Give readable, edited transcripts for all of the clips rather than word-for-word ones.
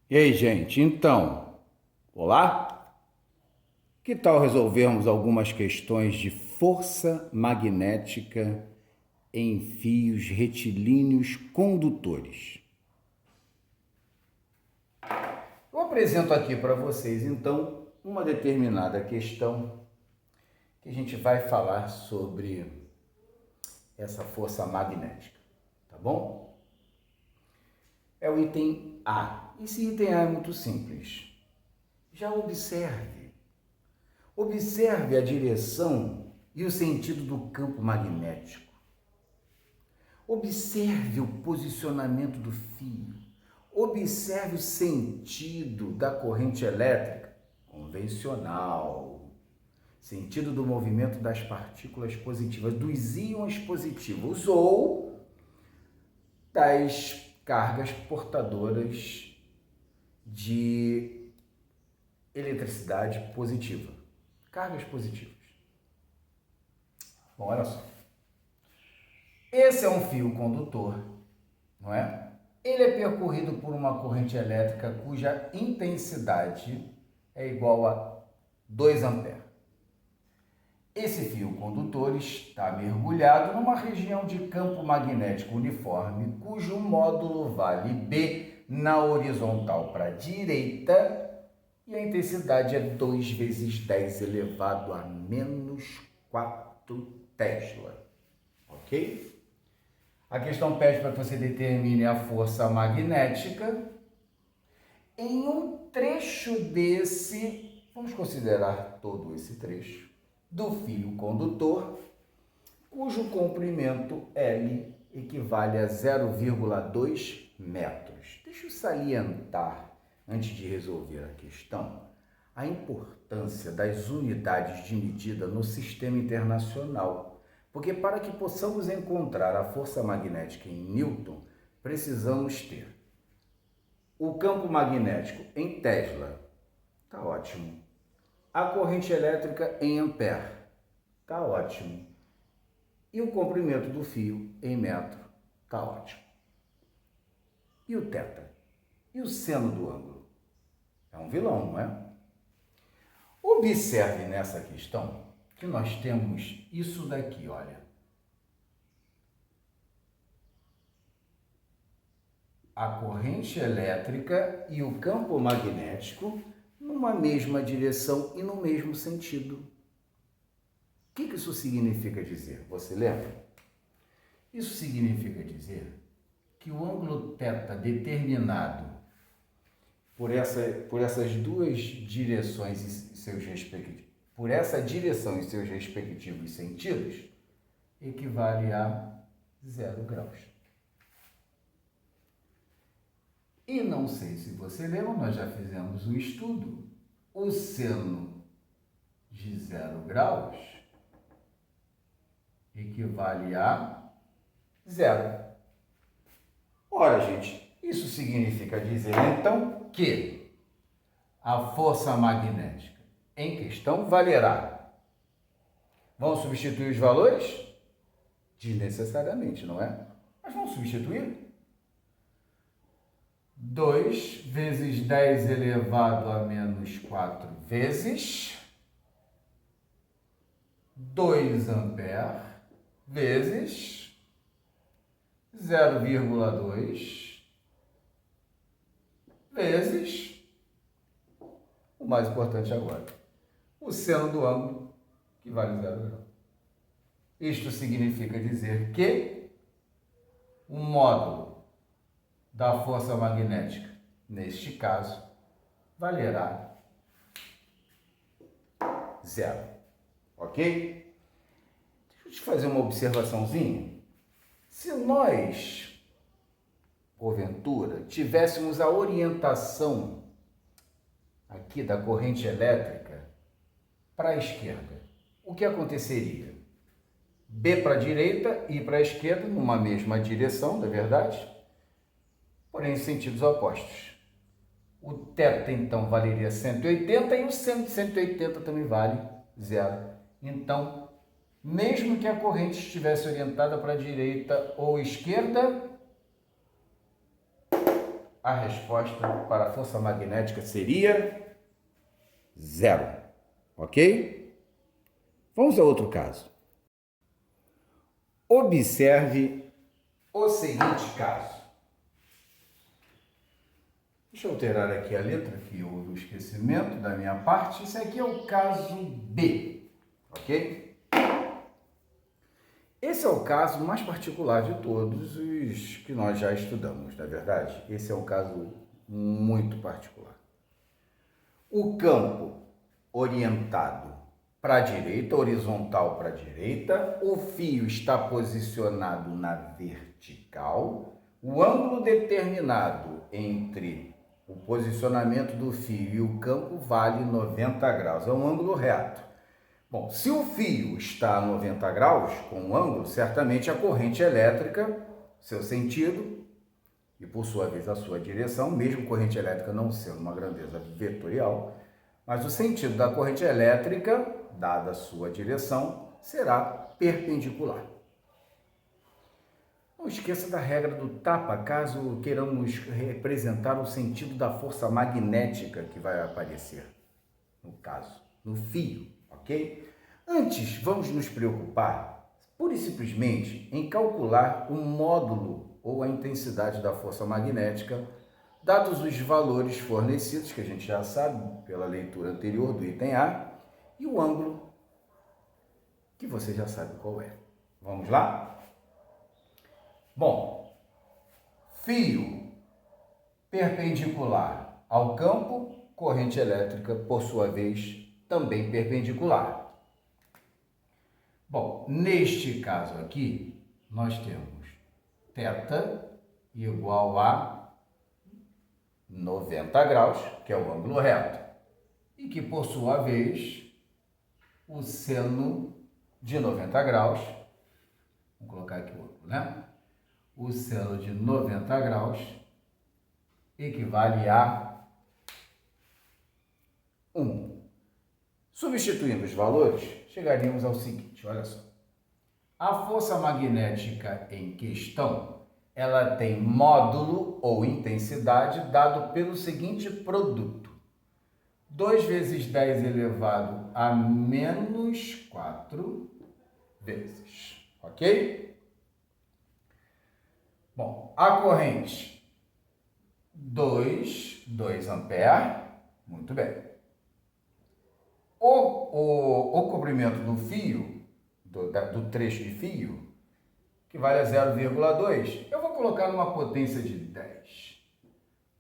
E aí, gente? Então, olá? Que tal resolvermos algumas questões de força magnética em fios retilíneos condutores? Eu apresento aqui para vocês, então, uma determinada questão que a gente vai falar sobre essa força magnética, tá bom? É o item A. Esse item A é muito simples. Já observe a direção e o sentido do campo magnético. Observe o posicionamento do fio. Observe o sentido da corrente elétrica convencional. Sentido do movimento das partículas positivas, dos íons positivos ou das cargas portadoras de eletricidade positiva. Cargas positivas. Bom, olha só. Esse é um fio condutor, não é? Ele é percorrido por uma corrente elétrica cuja intensidade é igual a 2 amperes. Esse fio condutor está mergulhado numa região de campo magnético uniforme, cujo módulo vale B na horizontal para a direita e a intensidade é 2 vezes 10 elevado a menos 4 Tesla. Ok? A questão pede para que você determine a força magnética em um trecho desse, vamos considerar todo esse trecho, do fio condutor, cujo comprimento L equivale a 0,2 metros. Deixa eu salientar, antes de resolver a questão, a importância das unidades de medida no sistema internacional. Porque para que possamos encontrar a força magnética em Newton, precisamos ter o campo magnético em Tesla, tá ótimo. A corrente elétrica em ampere, tá ótimo. E o comprimento do fio em metro, tá ótimo. E o θ? E o seno do ângulo? É um vilão, não é? Observe nessa questão que nós temos isso daqui, olha. A corrente elétrica e o campo magnético numa mesma direção e no mesmo sentido. O que isso significa dizer? Você lembra? Isso significa dizer que o ângulo θ determinado por essas duas direções e seus respectivos, por essa direção e seus respectivos sentidos, equivale a 0 graus. E não sei se você lembra, nós já fizemos um estudo. O seno de 0 graus equivale a 0. Ora, gente, isso significa dizer, então, que a força magnética em questão valerá. Vão substituir os valores? Desnecessariamente, não é? Mas vamos substituir? 2 vezes 10 elevado a menos 4 vezes 2 amperes vezes 0,2 vezes o mais importante agora, o seno do ângulo, que vale 0 graus. Isto significa dizer que o módulo da força magnética, neste caso, valerá 0. Ok? Deixa eu te fazer uma observaçãozinha. Se nós, porventura, tivéssemos a orientação aqui da corrente elétrica para a esquerda, o que aconteceria? B para a direita e para a esquerda, numa mesma direção, não é verdade? Porém em sentidos opostos. O θ, então, valeria 180 e o seno de 180 também vale 0. Então, mesmo que a corrente estivesse orientada para a direita ou esquerda, a resposta para a força magnética seria 0, ok? Vamos a outro caso. Observe o seguinte caso. Deixa eu alterar aqui a letra, que houve o esquecimento da minha parte. Isso aqui é o caso B, ok? Esse é o caso mais particular de todos os que nós já estudamos, na verdade. Esse é um caso muito particular. O campo orientado para a direita, horizontal para a direita, o fio está posicionado na vertical, o ângulo determinado entre o posicionamento do fio e o campo vale 90 graus, é um ângulo reto. Bom, se o fio está a 90 graus com um ângulo, certamente a corrente elétrica, seu sentido, e por sua vez a sua direção, mesmo corrente elétrica não sendo uma grandeza vetorial, mas o sentido da corrente elétrica, dada a sua direção, será perpendicular. Não esqueça da regra do tapa, caso queiramos representar o sentido da força magnética que vai aparecer, no caso, no fio, ok? Antes, vamos nos preocupar, pura e simplesmente, em calcular o módulo ou a intensidade da força magnética, dados os valores fornecidos, que a gente já sabe pela leitura anterior do item A, e o ângulo, que você já sabe qual é. Vamos lá? Bom, fio perpendicular ao campo, corrente elétrica, por sua vez, também perpendicular. Bom, neste caso aqui, nós temos θ igual a 90 graus, que é o ângulo reto, e que, por sua vez, o seno de 90 graus, vamos colocar aqui o ângulo, né? O seno de 90 graus equivale a 1. Substituindo os valores, chegaríamos ao seguinte, olha só. A força magnética em questão, ela tem módulo ou intensidade dado pelo seguinte produto. 2 vezes 10 elevado a menos 4 vezes, ok? Bom, a corrente 2 ampere, muito bem. O comprimento do fio, do trecho de fio, que vale a 0,2, eu vou colocar numa potência de 10.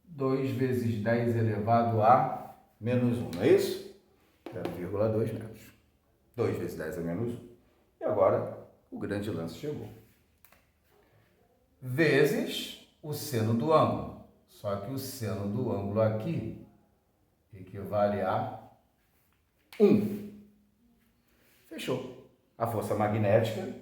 2 vezes 10 elevado a menos 1, não é isso? 0,2 metros. 2 vezes 10 a menos 1. E agora o grande lance chegou. Vezes o seno do ângulo. Só que o seno do ângulo aqui equivale a 1. Fechou. A força magnética,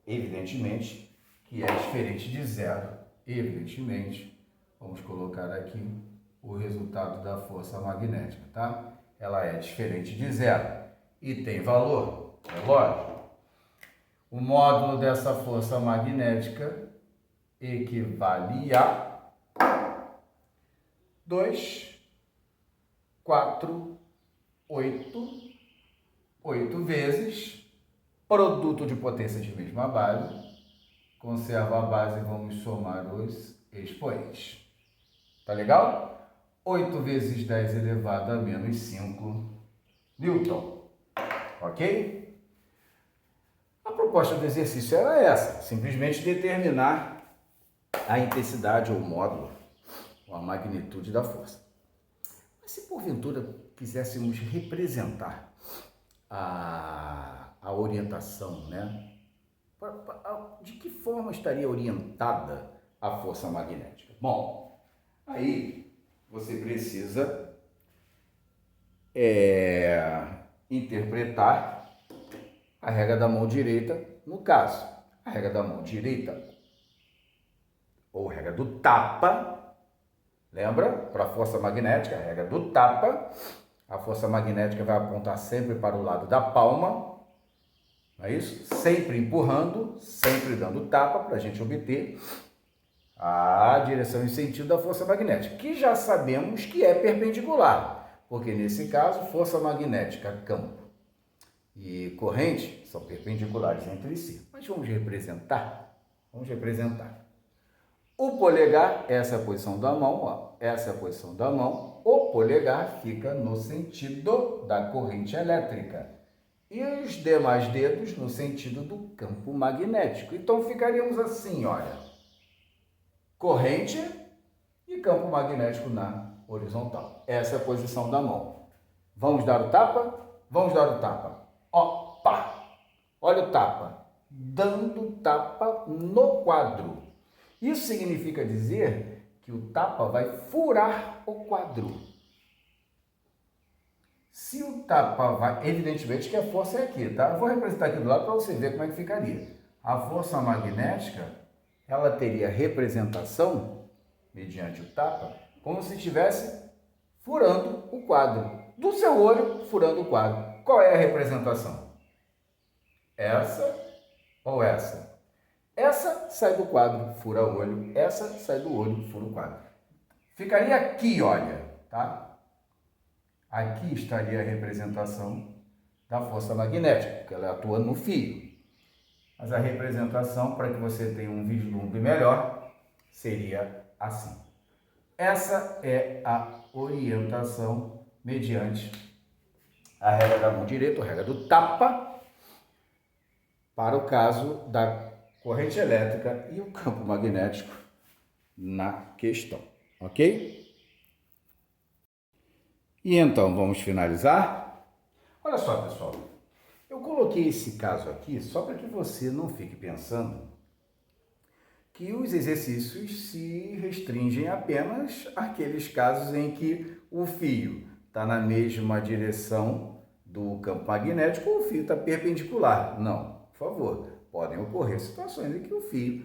evidentemente, que é diferente de zero. Evidentemente, vamos colocar aqui o resultado da força magnética, tá? Ela é diferente de zero e tem valor, é lógico. O módulo dessa força magnética equivale a 2, 4, 8 vezes produto de potência de mesma base, conserva a base e vamos somar os expoentes. Tá legal? 8 vezes 10 elevado a menos 5 Newton. Ok? A proposta do exercício era essa, simplesmente determinar a intensidade ou módulo, ou a magnitude da força. Mas se porventura quiséssemos representar a orientação, né? De que forma estaria orientada a força magnética? Bom, aí você precisa interpretar a regra da mão direita no caso. A regra da mão direita, ou regra do tapa, lembra? Para a força magnética, a regra do tapa, a força magnética vai apontar sempre para o lado da palma, não é isso? Sempre empurrando, sempre dando tapa para a gente obter A direção e sentido da força magnética, que já sabemos que é perpendicular, porque nesse caso, força magnética, campo e corrente são perpendiculares entre si. Mas vamos representar. Vamos representar. O polegar, essa é a posição da mão, ó, essa é a posição da mão. O polegar fica no sentido da corrente elétrica e os demais dedos no sentido do campo magnético. Então ficaríamos assim, olha, corrente e campo magnético na horizontal. Essa é a posição da mão. Vamos dar o tapa? Vamos dar o tapa. Ó, pá! Olha o tapa. Dando tapa no quadro. Isso significa dizer que o tapa vai furar o quadro. Se o tapa vai... Evidentemente que a força é aqui, tá? Eu vou representar aqui do lado para você ver como é que ficaria. A força magnética, ela teria representação, mediante o tapa, como se estivesse furando o quadro. Do seu olho, furando o quadro. Qual é a representação? Essa ou essa? Essa sai do quadro, fura o olho. Essa sai do olho, fura o quadro. Ficaria aqui, olha, tá? Aqui estaria a representação da força magnética, porque ela atua no fio. Mas a representação, para que você tenha um vislumbre melhor, seria assim. Essa é a orientação mediante a regra da mão direita, a regra do tapa, para o caso da corrente elétrica e o campo magnético na questão, ok? E então, vamos finalizar? Olha só, pessoal, eu coloquei esse caso aqui só para que você não fique pensando que os exercícios se restringem apenas àqueles casos em que o fio está na mesma direção do campo magnético ou o fio está perpendicular. Não, por favor. Podem ocorrer situações em que o fio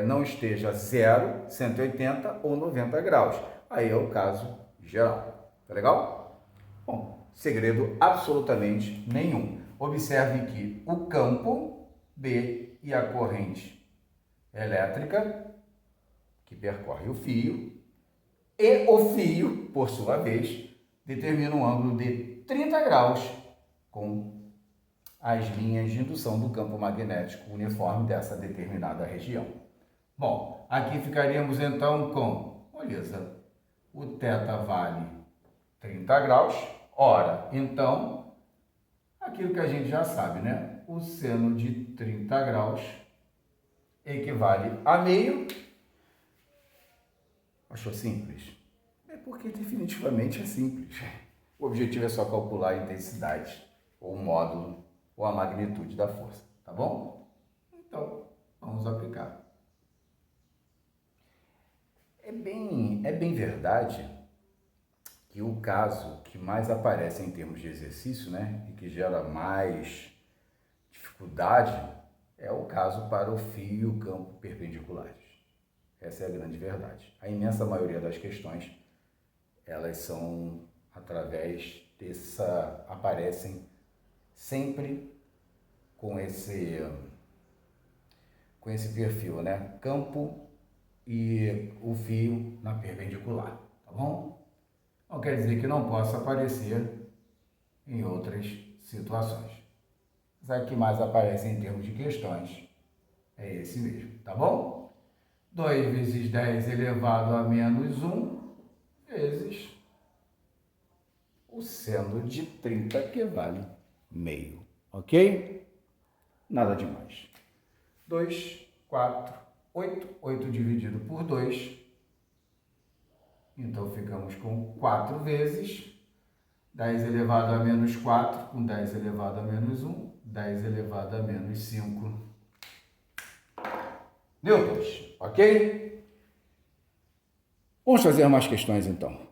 não esteja 0, 180 ou 90 graus. Aí é o caso geral. Tá legal? Bom, segredo absolutamente nenhum. Observe que o campo B e a corrente elétrica que percorre o fio e o fio, por sua vez, determina um ângulo de 30 graus com as linhas de indução do campo magnético uniforme dessa determinada região. Bom, aqui ficaríamos então com, beleza, o θ vale 30 graus, ora, então, aquilo que a gente já sabe, né? O seno de 30 graus equivale a meio. Achou simples? É porque definitivamente é simples. O objetivo é só calcular a intensidade, ou o módulo, ou a magnitude da força, tá bom? Então, vamos aplicar. É bem verdade que o caso que mais aparece em termos de exercício, né, e que gera mais dificuldade, é o caso para o fio e o campo perpendiculares. Essa é a grande verdade. A imensa maioria das questões, elas são através dessa, aparecem sempre com esse perfil, né? Campo e o fio na perpendicular, tá bom? Não quer dizer que não possa aparecer em outras situações. Mas que mais aparece em termos de questões é esse mesmo, tá bom? 2 vezes 10 elevado a menos 1 vezes o seno de 30, que vale meio, ok? Nada demais. 2, 4, 8. 8 dividido por 2. Então, ficamos com 4 vezes 10 elevado a menos 4, com 10 elevado a menos 1, 10 elevado a menos 5 newtons, ok? Vamos fazer mais questões, então.